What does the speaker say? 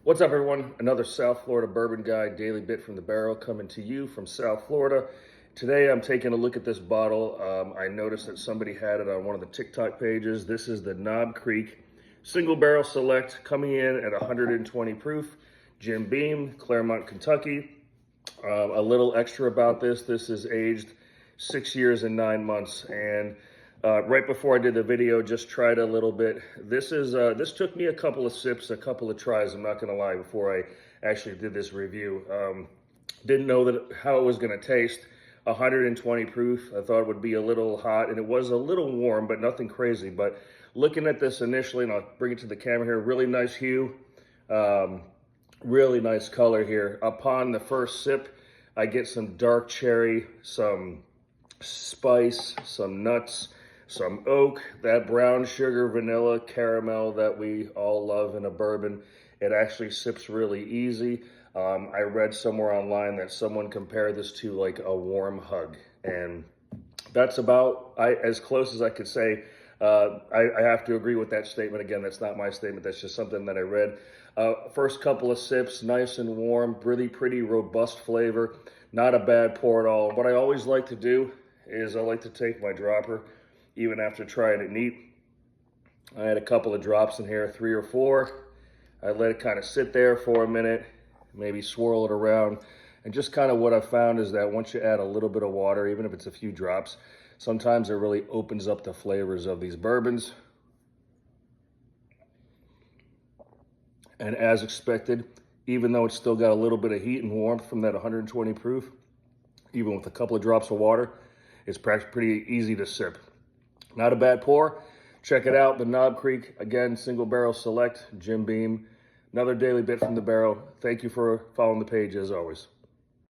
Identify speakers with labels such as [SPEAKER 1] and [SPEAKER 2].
[SPEAKER 1] What's up, everyone? Another South Florida Bourbon Guy Daily Bit from the Barrel coming to you from South Florida. Today, I'm taking a look at this bottle. I noticed that somebody had it on one of the TikTok pages. This is the Knob Creek Single Barrel Select, coming in at 120 proof. Jim Beam, Claremont, Kentucky. A little extra about this is aged 6 years and 9 months. And right before I did the video, just tried a little bit. This took me a couple of sips, a couple of tries, I'm not gonna lie, before I actually did this review. Didn't know how it was gonna taste. 120 proof, I thought it would be a little hot, and it was a little warm, but nothing crazy. But looking at this initially, and I'll bring it to the camera here, really nice hue, really nice color here. Upon the first sip, I get some dark cherry, some spice, some nuts, some oak, that brown sugar, vanilla, caramel that we all love in a bourbon. It actually sips really easy. I read somewhere online that someone compared this to like a warm hug, and that's about as close as I could say. I have to agree with that statement. Again, that's not my statement. That's just something that I read. First couple of sips, nice and warm, really pretty robust flavor. Not a bad pour at all. What I always like to do is I like to take my dropper, even after trying it neat. I had a couple of drops in here, 3 or 4. I let it kind of sit there for a minute, maybe swirl it around. And just kind of what I found is that once you add a little bit of water, even if it's a few drops, sometimes it really opens up the flavors of these bourbons. And as expected, even though it's still got a little bit of heat and warmth from that 120 proof, even with a couple of drops of water, it's pretty easy to sip. Not a bad pour. Check it out, the Knob Creek, again, Single Barrel Select, Jim Beam. Another daily bit from the barrel. Thank you for following the page as always.